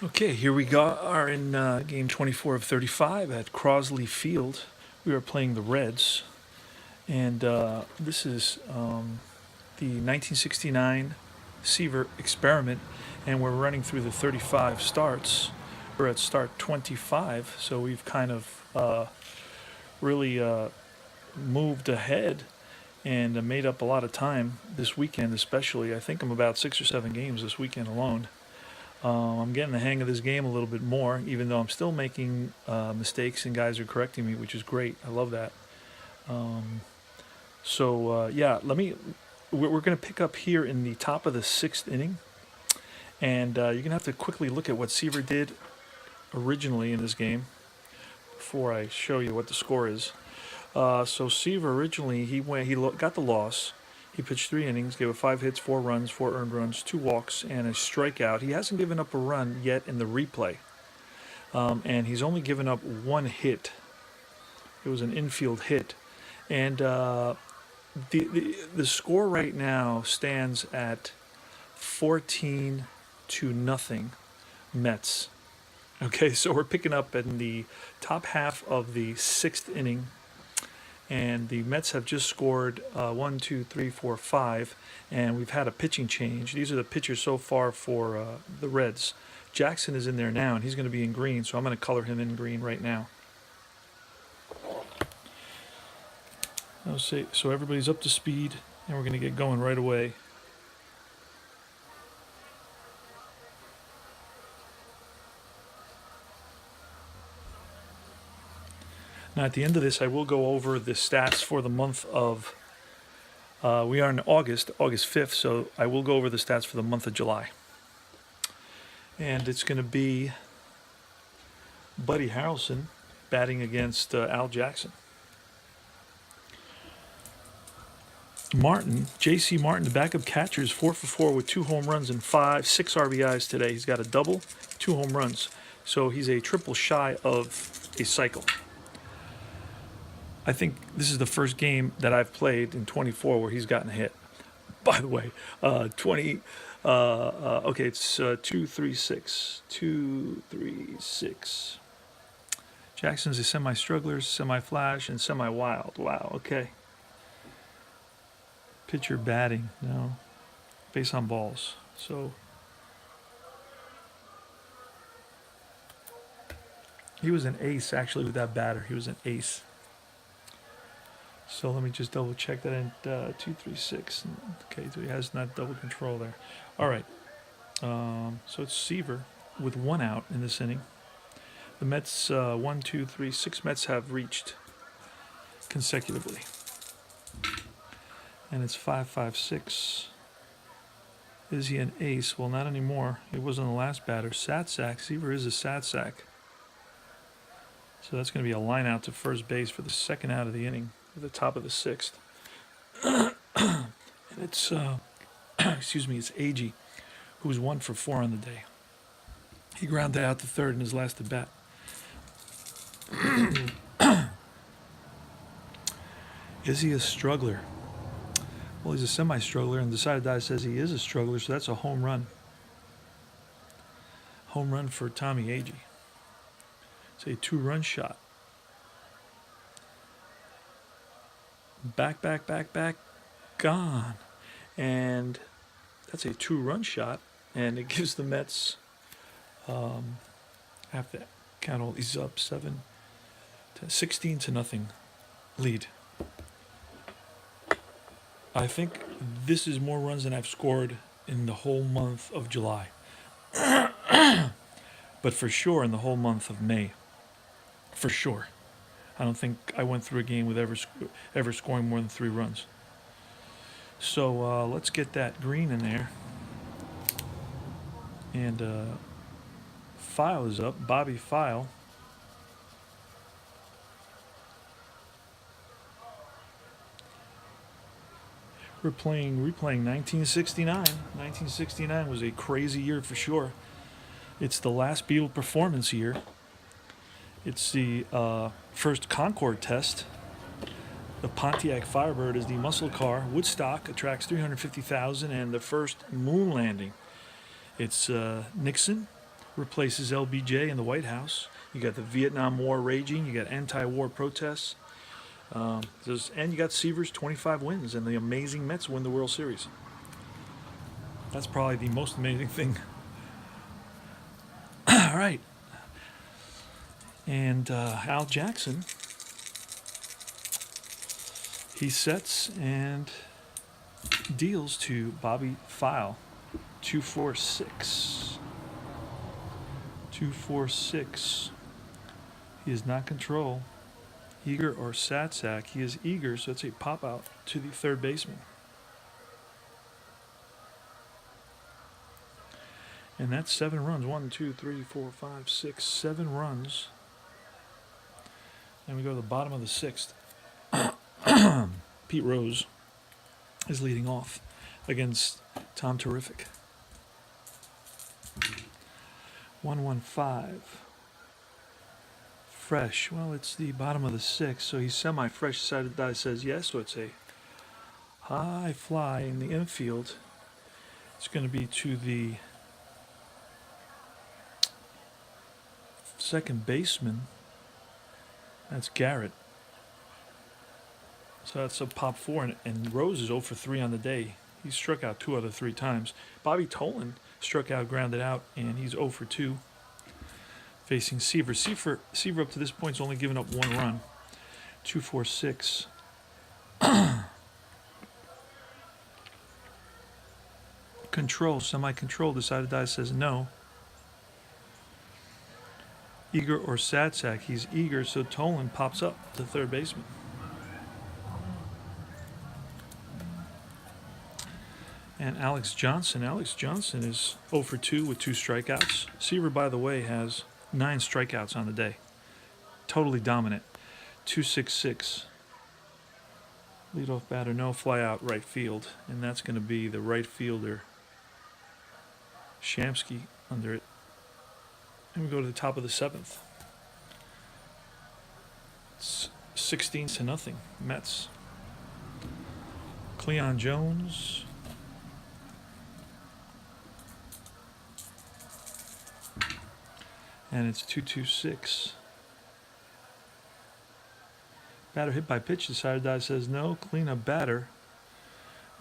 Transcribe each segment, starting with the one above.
Okay, here we are in game 24 of 35 at Crosley Field. We are playing the Reds, and this is the 1969 Seaver experiment, and we're running through the 35 starts. We're at start 25, so we've kind of really moved ahead and made up a lot of time this weekend, especially. I think I'm about 6 or 7 games this weekend alone. I'm getting the hang of this game a little bit more, even though I'm still making mistakes and guys are correcting me, which is great. I love that. Yeah, we're going to pick up here in the top of the 6th inning, and you're going to have to quickly look at what Seaver did originally in this game before I show you what the score is. So Seaver originally got the loss. He pitched 3 innings, gave up 5 hits, 4 runs, 4 earned runs, 2 walks, and a strikeout. He hasn't given up a run yet in the replay, and he's only given up 1 hit. It was an infield hit, and the score right now stands at 14-0 Mets. Okay, so we're picking up in the top half of the 6th inning, and the Mets have just scored 1, 2, 3, 4, 5, and we've had a pitching change. These are the pitchers so far for the Reds. Jackson is in there now, and he's going to be in green, so I'm going to color him in green right now. So everybody's up to speed, and we're going to get going right away. Now, at the end of this, I will go over the stats for the month of, we are in August 5th, so I will go over the stats for the month of July. And it's going to be Buddy Harrelson batting against Al Jackson. J.C. Martin, the backup catcher, is 4 for 4 with 2 home runs and 6 RBIs today. He's got a double, 2 home runs. So he's a triple shy of a cycle. I think this is the first game that I've played in 24 where he's gotten a hit. By the way, it's 2, 3, 6. 2, 3, 6. Jackson's a semi-struggler, semi-flash, and semi-wild. Wow, okay. Pitcher batting, no. Base on balls. So he was an ace, actually, with that batter. He was an ace. So let me just double check that in 2, 3, 6. Okay, so he has not double control there. All right. So it's Seaver with 1 out in this inning. The Mets, 1, 2, 3, 6 Mets have reached consecutively. And it's 5, 5, 6. Is he an ace? Well, not anymore. He wasn't the last batter. Sat sack. Seaver is a sat sack. So that's going to be a line out to first base for the 2nd out of the inning at the top of the 6th. And it's, it's Agee, who's 1 for 4 on the day. He grounded out the 3rd in his last at bat. Is he a struggler? Well, he's a semi-struggler, and Decided Die says he is a struggler, so that's a home run. Home run for Tommy Agee. It's a 2-run shot. Back, gone. And that's a 2-run shot, and it gives the Mets, have to count all these up, 16-0 lead. I think this is more runs than I've scored in the whole month of July. But for sure in the whole month of May. For sure. I don't think I went through a game with ever scoring more than 3 runs. So let's get that green in there. And File is up. Bobby File. We're replaying 1969. 1969 was a crazy year for sure. It's the last Beatle performance year. It's the first Concorde test. The Pontiac Firebird is the muscle car. Woodstock attracts 350,000, and the first moon landing. It's Nixon, replaces LBJ in the White House. You got the Vietnam War raging. You got anti-war protests. And you got Seaver's 25 wins, and the amazing Mets win the World Series. That's probably the most amazing thing. All right. And Al Jackson, he sets and deals to Bobby File. 2-4-6. 2-4-6. He is not control. Eager or Satsack. He is eager, so it's a pop out to the third baseman. And that's 7 runs. 1, 2, 3, 4, 5, 6, 7 runs. And we go to the bottom of the 6th. Pete Rose is leading off against Tom Terrific. 1-1-5. Fresh. Well, it's the bottom of the 6th, so he's semi-fresh. Decided die says yes, so it's a high fly in the infield. It's going to be to the second baseman. That's Garrett. So that's a pop 4, and Rose is 0 for 3 on the day. He struck out 2 out of 3 times. Bobby Tolan struck out, grounded out, and he's 0 for 2. Facing Seaver. Seaver up to this point has only given up 1 run. 2-4-6. Control, semi-control. Decided die says no. Eager or Satsack. He's eager, so Tolan pops up to third baseman. And Alex Johnson. Alex Johnson is 0 for 2 with 2 strikeouts. Seaver, by the way, has 9 strikeouts on the day. Totally dominant. 2-6-6. Leadoff batter, no, fly out right field. And that's going to be the right fielder, Shamsky, under it. And we go to the top of the 7th. It's 16-0. Mets. Cleon Jones. And it's 2-2-6. Batter hit by pitch. Decided die says no. Cleanup batter.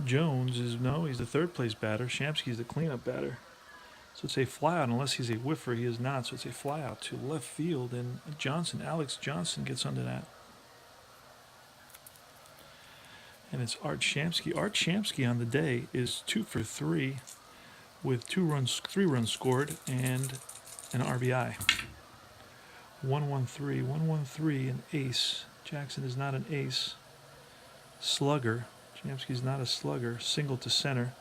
Jones is no. He's the third place batter. Shamsky's the cleanup batter. So it's a flyout unless he's a whiffer. He is not. So it's a flyout to left field. And Johnson, Alex Johnson, gets under that. And it's Art Shamsky. Art Shamsky on the day is 2 for 3 with 3 runs scored and an RBI. 1-1-3, 1-1-3, an ace. Jackson is not an ace. Slugger. Shamsky's not a slugger. Single to center.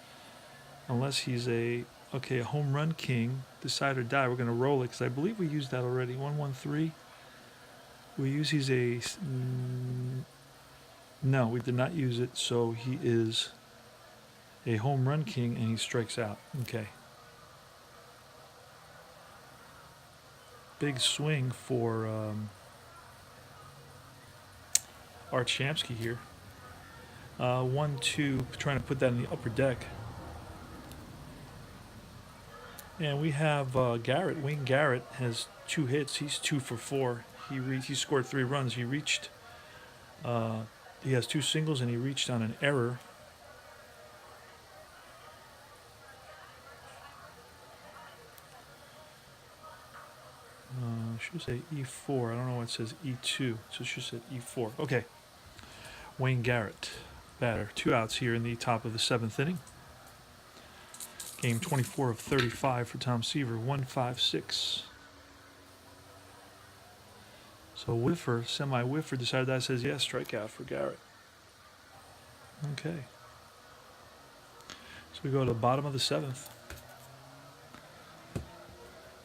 Unless he's a home run king. Decide or die. We're going to roll it because I believe we used that already. 1-1-3. He's a... No, we did not use it. So he is a home run king and he strikes out. Okay. Big swing for Art Shamsky here. 1-2, trying to put that in the upper deck. And we have Garrett. Wayne Garrett has 2 hits. He's 2 for 4. He scored 3 runs. He reached. He has 2 singles and he reached on an error. Should say E4. I don't know why it says E2. So it should say E4. Okay. Wayne Garrett, batter. 2 outs here in the top of the 7th inning. Game 24 of 35 for Tom Seaver. 1-5-6. So whiffer, semi-whiffer. Decided that says yes. Strikeout for Garrett. Okay. So we go to the bottom of the 7th.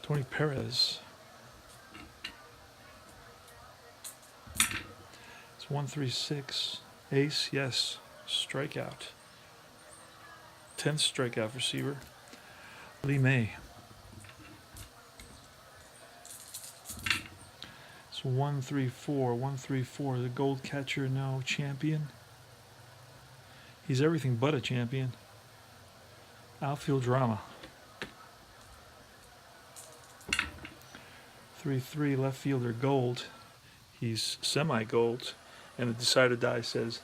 Tony Perez. 1-3-6. Ace, yes. Strikeout. 10th strikeout for Seaver. Lee May. It's 1-3-4. 1-3-4. The gold catcher, no. Champion. He's everything but a champion. Outfield drama. 3-3 left fielder Gold. He's semi-gold, and the decider die says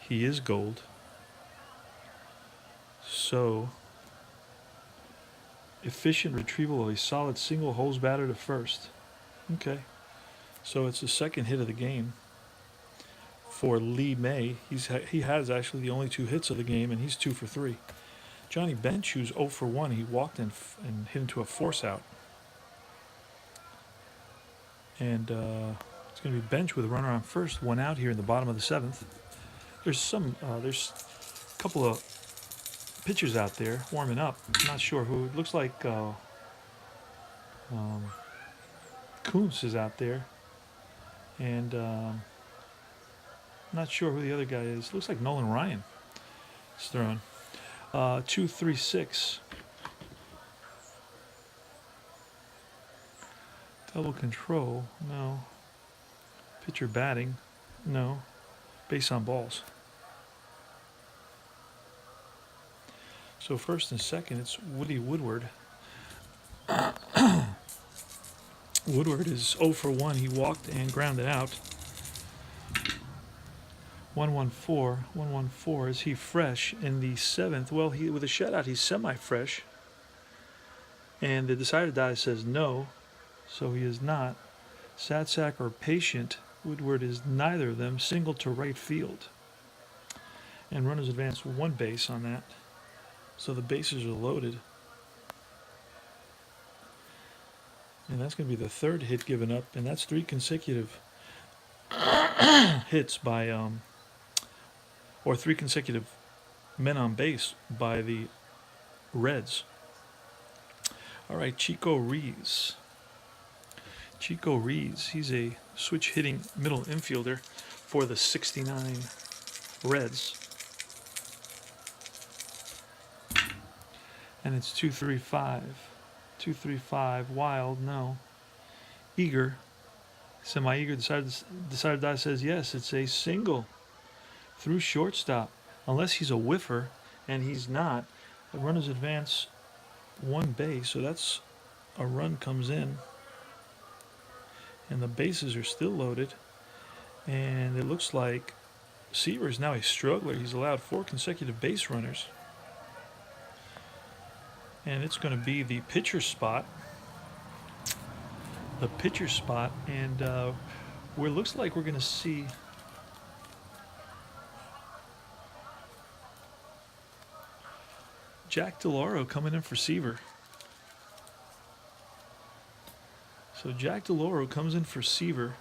he is gold. So, efficient retrieval of a solid single holds batter to first. Okay, so it's the second hit of the game for Lee May. He has actually the only 2 hits of the game, and he's 2 for 3. Johnny Bench, who's 0 for 1, he walked and hit into a force out. And it's going to be Bench with a runner on first, 1 out here in the bottom of the 7th. There's a couple of pitchers out there warming up. I'm not sure who. It looks like Kuntz is out there, and I'm not sure who the other guy is. Looks like Nolan Ryan is throwing. 2-3-6. Double control, no. Pitcher batting, no. Base on balls. So first and second, it's Woody Woodward. Woodward is 0 for 1. He walked and grounded out. 1-1-4. Is he fresh in the 7th? Well, with a shutout, he's semi-fresh. And the decider die says no, so he is not. Sad sack or patient. Woodward is neither of them. Single to right field. And runners advance 1 base on that. So the bases are loaded. And that's going to be the 3rd hit given up, and that's 3 consecutive hits by, or 3 consecutive men on base by the Reds. All right, Chico Reeves. Chico Reeves, he's a switch hitting middle infielder for the 69 Reds. And it's 2-3-5. 2-3-5. Wild, no. Eager. Semi-eager. Decided die says yes. It's a single through shortstop. Unless he's a whiffer, and he's not. The runners advance 1 base, so that's a run comes in. And the bases are still loaded. And it looks like Seaver is now a struggler. He's allowed 4 consecutive base runners. And it's going to be the pitcher spot. The pitcher spot. And where it looks like we're going to see Jack DeLauro coming in for Seaver. So Jack DeLauro comes in for Seaver.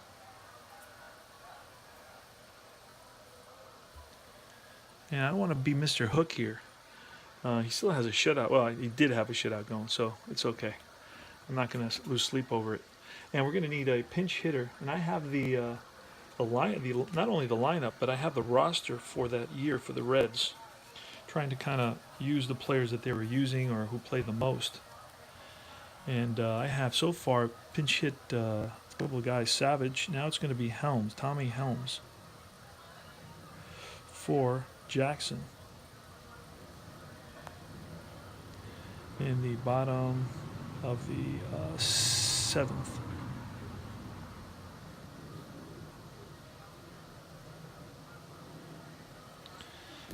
And I don't want to be Mr. Hook here. He still has a shutout. Well, he did have a shutout going, so it's okay. I'm not going to lose sleep over it. And we're going to need a pinch hitter. And I have not only the lineup, but I have the roster for that year for the Reds. Trying to kind of use the players that they were using or who played the most. And I have so far pinch hit a couple of guys. Savage. Now it's going to be Helms, Tommy Helms, for Jackson. In the bottom of the 7th.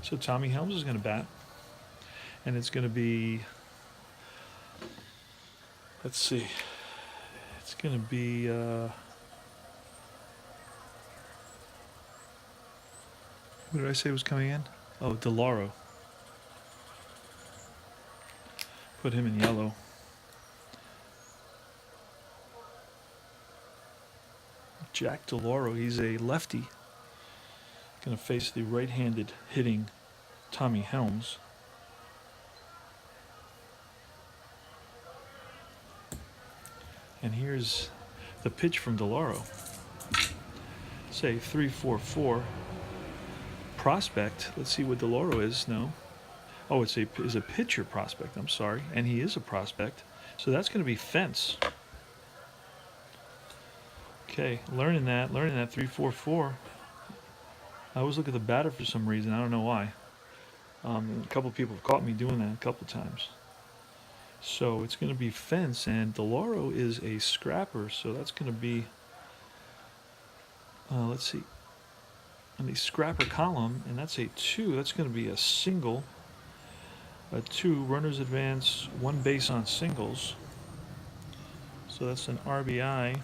So Tommy Helms is going to bat. And it's going to be, let's see, it's going to be, who did I say was coming in? Oh, DeLauro. Put him in yellow. Jack DeLauro, he's a lefty. Going to face the right-handed hitting Tommy Helms. And here's the pitch from DeLauro. Say 3-4-4. Prospect. Let's see what DeLauro is. No. Oh, is a pitcher prospect. I'm sorry. And he is a prospect. So that's going to be fence. Okay, learning that 3-4-4. I always look at the batter for some reason. I don't know why. A couple of people have caught me doing that a couple of times. So it's going to be fence, and DeLauro is a scrapper, so that's going to be, let's see, on the scrapper column, and that's a 2. That's going to be a single, a 2. Runners advance 1 base on singles. So that's an RBI.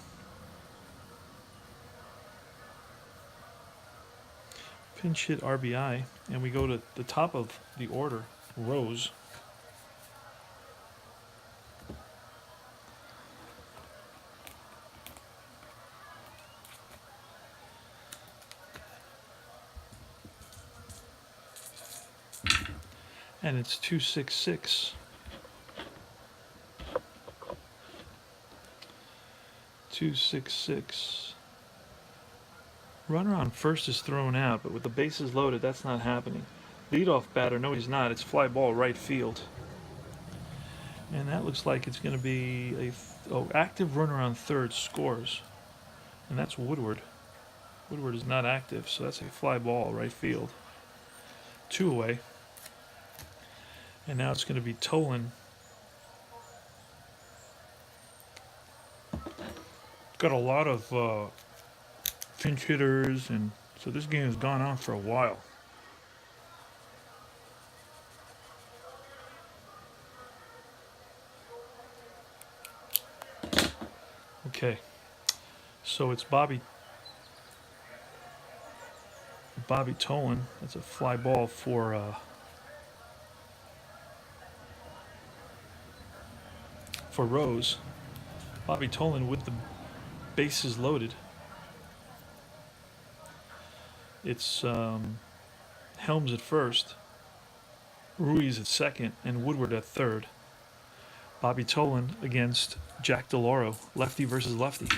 Pinch hit RBI, and we go to the top of the order, rows. And it's 266. 266. Runner on first is thrown out, but with the bases loaded, that's not happening. Leadoff batter, no, he's not. It's fly ball right field. And that looks like it's going to be a active runner on third scores, and that's Woodward. Woodward is not active, so that's a fly ball right field. 2 away. And now it's going to be Tolan. Got a lot of pinch hitters, and so this game has gone on for a while. Okay, so it's Bobby Tolan. That's a fly ball for Rose. Bobby Tolan with the bases loaded. It's Helms at first, Ruiz at second, and Woodward at third. Bobby Tolan against Jack DeLauro, lefty versus lefty.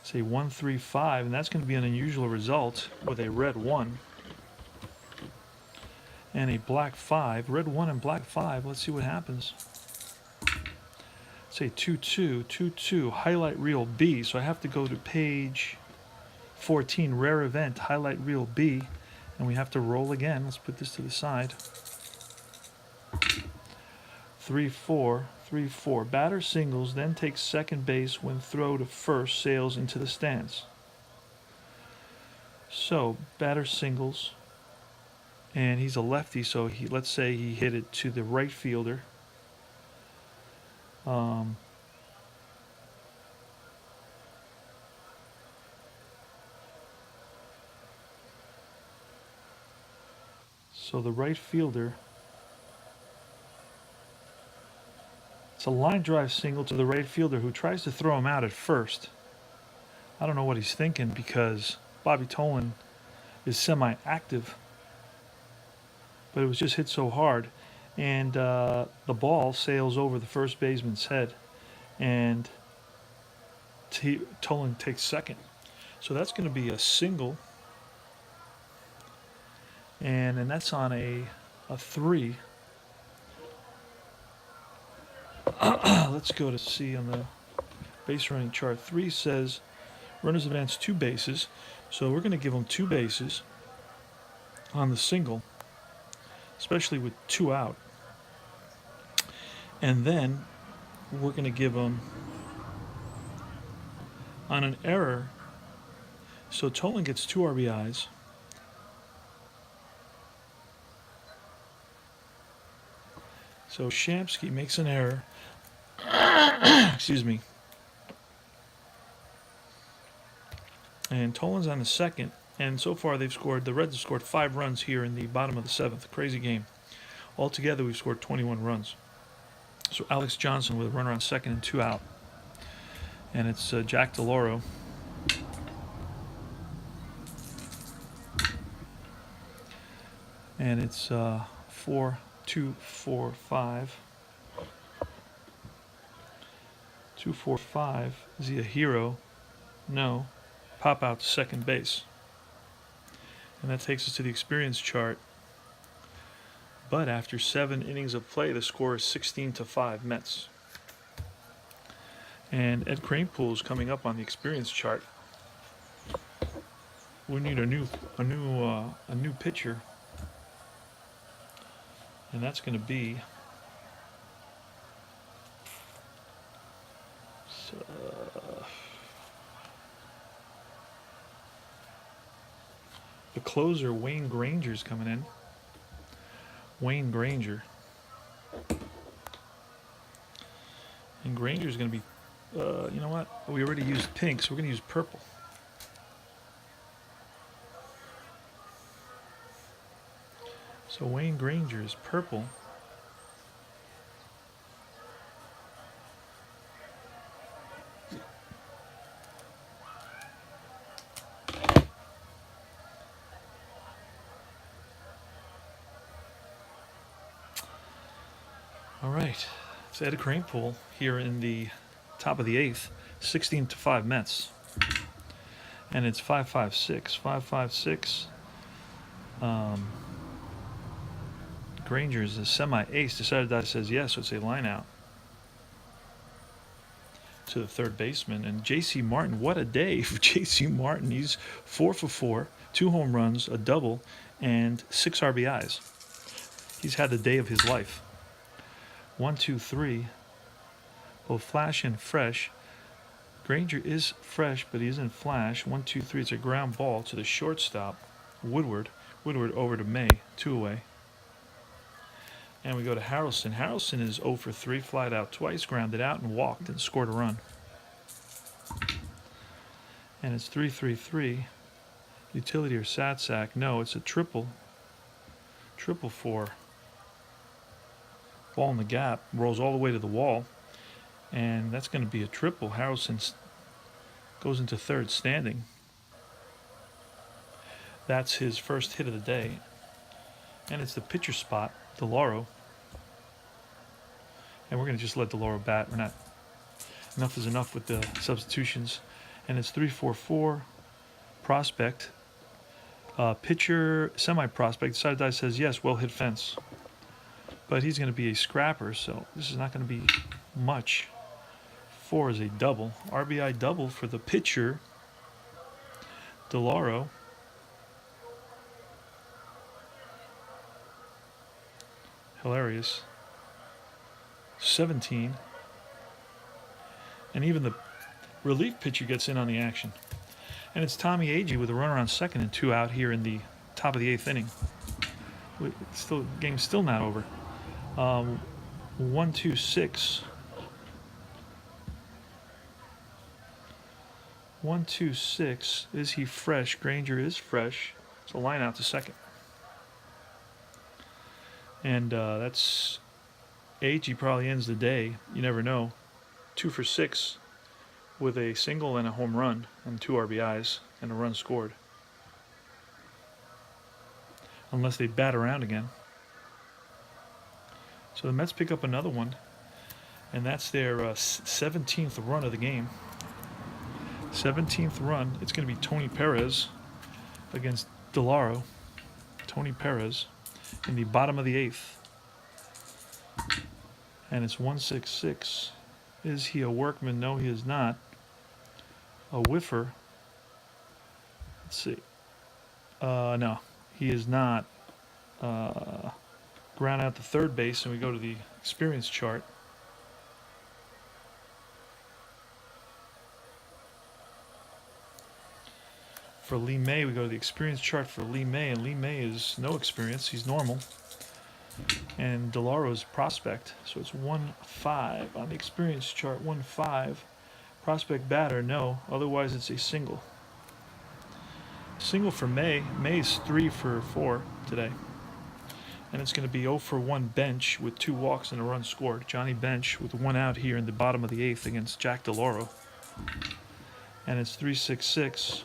Say 1-3-5, and that's going to be an unusual result with a red 1 and a black 5. Red 1 and black 5. Let's see what happens. Say 2-2, 2-2, highlight reel B. So I have to go to page 14, rare event, highlight reel B, and we have to roll again. Let's put this to the side. 3-4, 3-4. Batter singles, then takes second base when throw to first sails into the stands. So batter singles, and he's a lefty, so let's say he hit it to the right fielder. So the right fielder, it's a line drive single to the right fielder who tries to throw him out at first. I don't know what he's thinking because Bobby Tolan is semi-active, but it was just hit so hard, and the ball sails over the first baseman's head, and Tolan takes second. So that's going to be a single, and that's on a 3. Let's go to see on the base running chart. 3 says runners advance 2 bases, so we're going to give them 2 bases on the single, especially with 2 out. And then we're going to give them on an error. So Tolan gets 2 RBIs. So Shamsky makes an error. Excuse me. And Tolan's on the second. And so far the Reds have scored 5 runs here in the bottom of the 7th. Crazy game. Altogether we've scored 21 runs. So Alex Johnson with a runner on second and 2 out. And it's Jack DeLauro. And it's 4-2-4-5. Is he a hero? No. Pop out to second base. And that takes us to the experience chart. But after 7 innings of play, the score is 16-5 Mets. And Ed Kranepool is coming up on the experience chart. We need a new pitcher, and that's going to be The closer, Wayne Granger's coming in. Wayne Granger. And Granger's going to be, you know what? We already used pink, so we're going to use purple. So Wayne Granger is purple. All right, it's Ed Kranepool here in the top of the eighth, 16-5 Mets, and it's 5-5-6, 5-5-6. Granger is a semi-ace. Decided that says yes, so it's a line out to the third baseman. And J.C. Martin, what a day for J.C. Martin. He's 4 for 4, 2 home runs, a double, and 6 RBIs. He's had the day of his life. 1, 2, 3, both flash and fresh. Granger is fresh, but he isn't flash. 1, 2, 3. It's a ground ball to the shortstop, Woodward. Woodward over to May, 2 away. And we go to Harrelson. Harrelson is 0 for 3, flied out twice, grounded out, and walked, and scored a run. And it's 3-3-3. Utility or sat sack? No, it's a triple. Triple 4. Ball in the gap, rolls all the way to the wall, and that's going to be a triple. Harrelson goes into third standing. That's his first hit of the day. And it's the pitcher spot, DeLauro. And we're going to just let DeLauro bat. We're not. Enough is enough with the substitutions. And it's 3-4-4. Prospect. Pitcher, semi-prospect. Side says yes, well hit fence. But he's going to be a scrapper, so this is not going to be much. 4 is a double. RBI double for the pitcher, DeLauro. Hilarious. 17. And even the relief pitcher gets in on the action. And it's Tommy Agee with a runner on second and 2 out here in the top of the 8th inning. Game's still not over. 1-2-6. 1-2-6. Is he fresh? Granger is fresh. It's a line out to second. And that's Agee probably ends the day. You never know. 2 for 6 with a single and a home run and 2 RBIs and a run scored. Unless they bat around again. So the Mets pick up another one, and that's their 17th run of the game. 17th run. It's going to be Tony Perez against DeLauro. Tony Perez in the bottom of the 8th. And it's 1-6-6. Is he a workman? No, he is not. A whiffer. Let's see. No, he is not. Ground out to third base, and we go to the experience chart. For Lee May, we go to the experience chart for Lee May, and Lee May is no experience. He's normal. And DeLauro's prospect, so it's 1-5 on the experience chart. 1-5. Prospect batter, no. Otherwise, it's a single. Single for May. May's 3 for 4 today. And it's going to be 0 for 1 bench with 2 walks and a run scored. Johnny Bench with 1 out here in the bottom of the 8th against Jack DeLauro. And it's 3-6-6.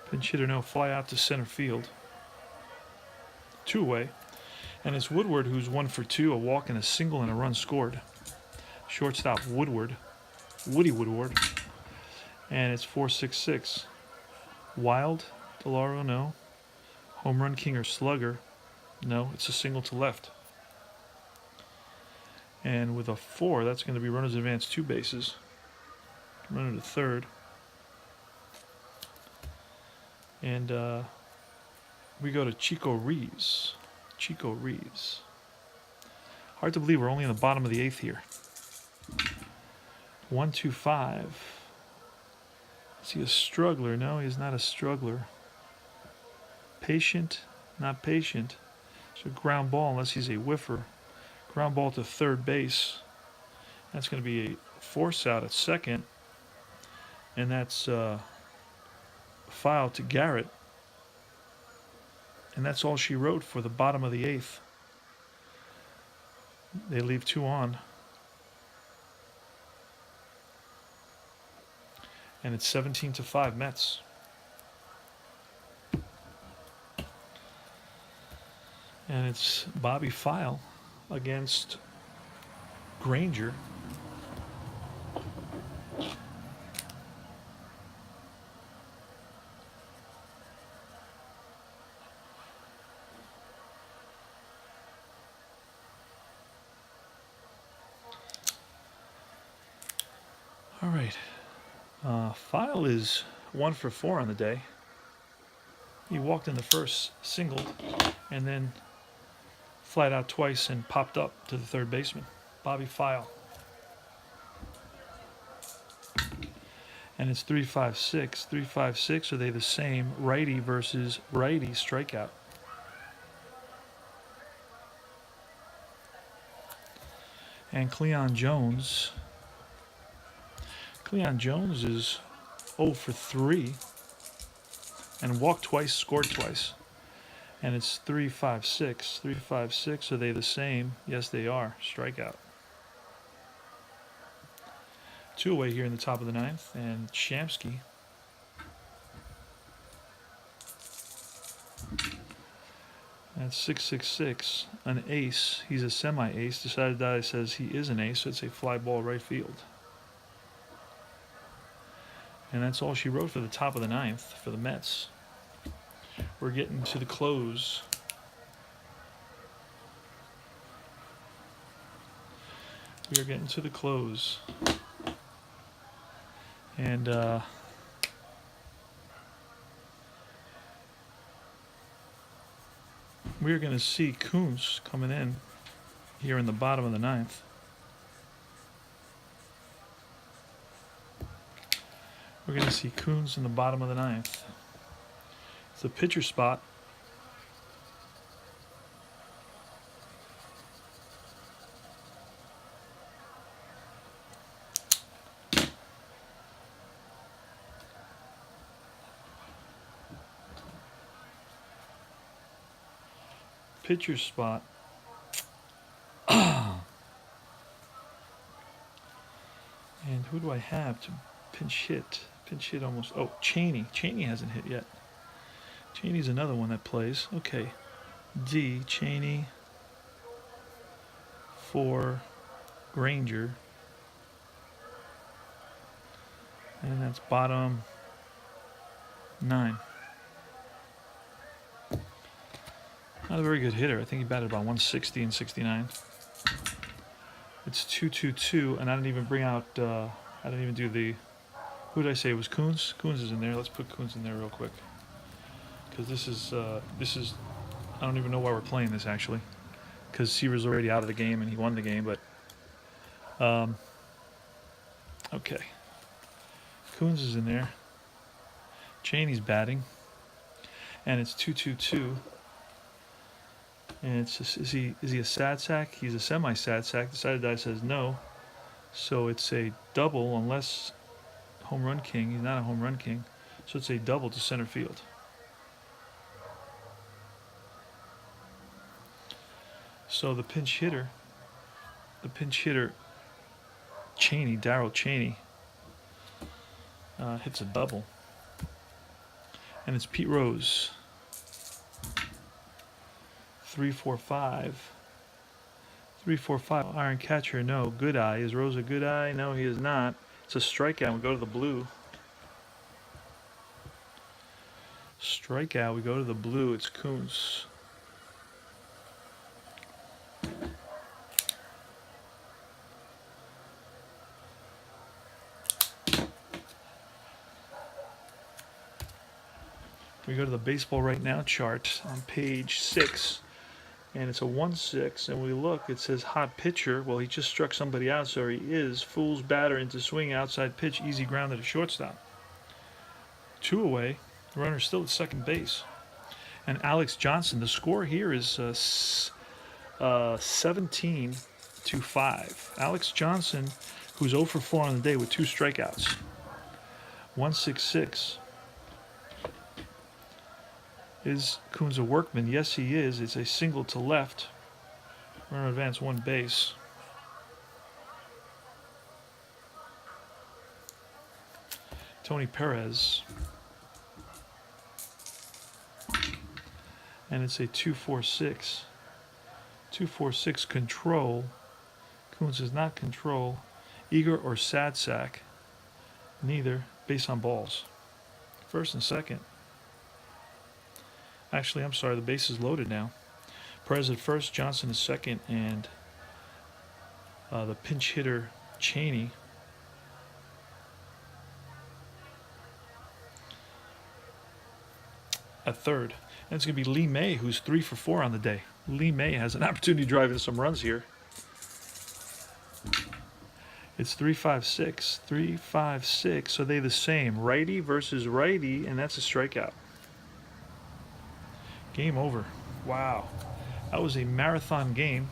Pinch hitter, no, fly out to center field. 2 away. And it's Woodward who's 1 for 2, a walk and a single and a run scored. Shortstop Woodward. Woody Woodward. And it's 4-6-6. Wild. DeLauro, no. Home run king or slugger, no. It's a single to left. And with a 4, that's going to be runners advance 2 bases. Runner to third. And we go to Chico Reeves. Chico Reeves. Hard to believe we're only in the bottom of the 8th here. 1-2-5. Is he a struggler? No, he's not a struggler. Patient, not patient. So ground ball unless he's a whiffer. Ground ball to third base. That's going to be a force out at second. And that's foul to Garrett. And that's all she wrote for the bottom of the 8th. They leave 2 on. And it's 17-5 Mets. And it's Bobby File against Granger. All right. File is 1 for 4 on the day. He walked in the first, singled, and then flat out twice and popped up to the third baseman, Bobby File. And it's 3-5-6. 3-5-6, are they the same? Righty versus righty strikeout. And Cleon Jones is 0 for 3 and walked twice, scored twice. And it's 3-5-6. 3-5-6, are they the same? Yes, they are. Strikeout. 2 away here in the top of the 9th. And Shamsky. That's 6-6-6. An ace. He's a semi-ace. Decided that says he is an ace, so it's a fly ball right field. And that's all she wrote for the top of the 9th for the Mets. We're getting to the close. We are getting to the close. And we're going to see Kuntz coming in here in the bottom of the 9th. We're going to see Kuntz in the bottom of the 9th. It's a pitcher spot. Pitcher spot. And who do I have to pinch hit? Pinch hit almost. Oh, Cheney. Cheney hasn't hit yet. Cheney's another one that plays. Okay. D. Cheney for Granger. And that's bottom 9. Not a very good hitter. I think he batted about 160 and 69. It's 2-2-2, and I didn't even bring out. I didn't even do the. Who did I say it was? Kuntz. Kuntz is in there. Let's put Kuntz in there real quick, because this is. I don't even know why we're playing this actually, because Seaver's already out of the game and he won the game. But okay. Kuntz is in there. Cheney's batting, and it's 2-2-2. And it's just, is he a sad sack? He's a semi-sad sack. Decided die says no. So it's a double unless home run king. He's not a home run king. So it's a double to center field. So the pinch hitter, Cheney, Darryl Cheney, hits a double. And it's Pete Rose. 3-4-5. 3-4-5. Iron catcher, no. Good eye. Is Rose a good eye? No, he is not. It's a strikeout. We go to the blue. Strikeout. We go to the blue. It's Kuntz. We go to the Baseball Right Now chart on page 6. and it's a 1-6, and we look, it says hot pitcher. Well, he just struck somebody out, so he is fool's batter into swing, outside pitch, easy ground to the shortstop. 2 away, the runner's still at second base. And Alex Johnson, the score here is 17-5. Alex Johnson, who's 0 for 4 on the day with 2 strikeouts. 166. Is Coons a workman? Yes, he is. It's a single to left. Runner advance 1 base. Tony Perez. And it's a 2-4-6. 2-4-6 control. Coons is not control. Eager or sad sack. Neither. Base on balls. First and second. Actually, I'm sorry, the base is loaded now. Perez at first, Johnson is second, and the pinch hitter, Cheney, at third. And it's going to be Lee May, who's 3 for 4 on the day. Lee May has an opportunity to drive in some runs here. It's 3-5-6. 3-5-6. So they the same. Righty versus righty, and that's a strikeout. Game over. Wow. That was a marathon game.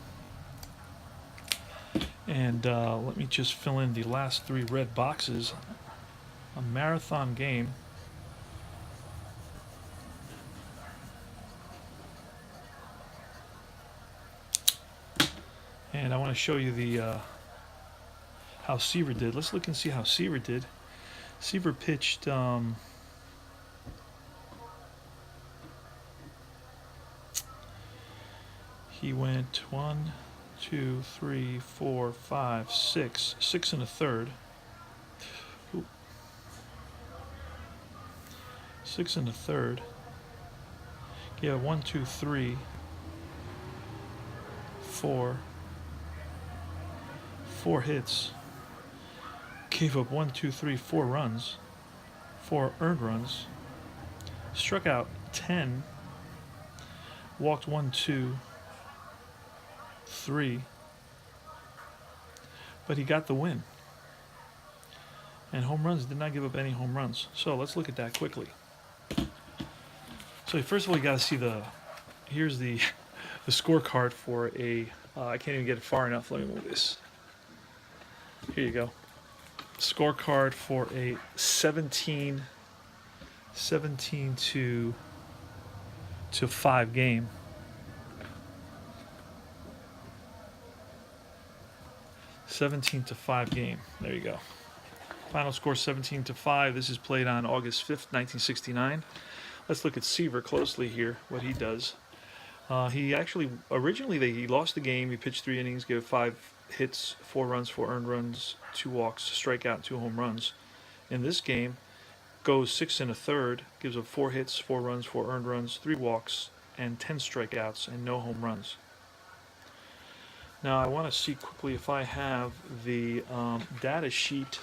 And let me just fill in the last 3 red boxes. A marathon game. And I want to show you the how Seaver did. Let's look and see how Seaver did. Seaver pitched he went 1, 2, 3, 4, 5, 6. 6 and a third. Ooh. 6 and a third. Yeah, 1, 2, 3, 4. 4 hits. Gave up 1, 2, 3, 4 runs. 4 earned runs. Struck out 10. Walked 1, 2, 3. But he got the win. And home runs, did not give up any home runs. So let's look at that quickly. So first of all, you got to see here's the scorecard for a, I can't even get it far enough. Let me move this. Here you go. Scorecard for a 17 to 5 game. 17 to 5 game. There you go. Final score 17 to 5. This is played on August 5th, 1969. Let's look at Seaver closely here, what he does. He actually, originally he lost the game. He pitched 3 innings, gave 5 hits, 4 runs, 4 earned runs, 2 walks, strikeout, 2 home runs. In this game, goes 6 and a third, gives up 4 hits, 4 runs, 4 earned runs, 3 walks, and 10 strikeouts, and no home runs. Now I want to see quickly if I have the data sheet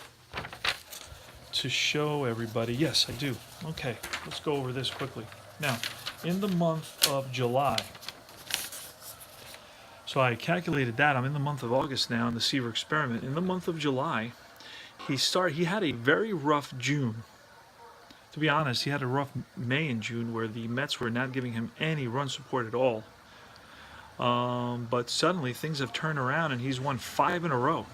to show everybody. Yes, I do. Okay, let's go over this quickly. Now, in the month of July, so I calculated that. I'm in the month of August now in the Seaver experiment. In the month of July, he had a very rough June. To be honest, he had a rough May and June where the Mets were not giving him any run support at all. But suddenly things have turned around and he's won 5 in a row.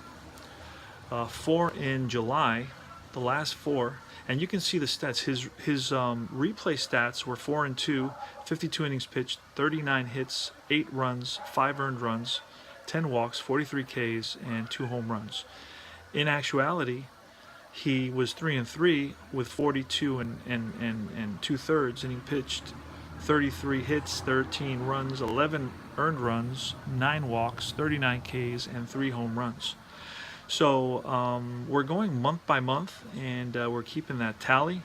4 in July, the last 4. And you can see the stats. His replay stats were 4 and 2, 52 innings pitched, 39 hits, 8 runs, 5 earned runs, 10 walks, 43 Ks, and 2 home runs. In actuality, he was 3 and 3 with 42 and 2/3 and he pitched 33 hits, 13 runs, 11 earned runs, 9 walks, 39 Ks, and 3 home runs. So we're going month by month, and we're keeping that tally.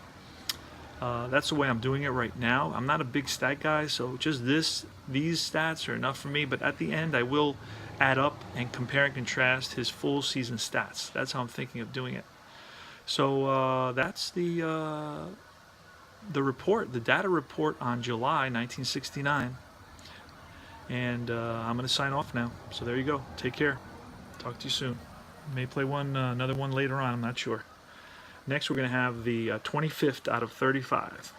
That's the way I'm doing it right now. I'm not a big stat guy, so just these stats are enough for me. But at the end, I will add up and compare and contrast his full season stats. That's how I'm thinking of doing it. So that's the report, the data report on July 1969. And I'm going to sign off now. So there you go. Take care. Talk to you soon. May play another one later on. I'm not sure. Next, we're going to have the 25th out of 35.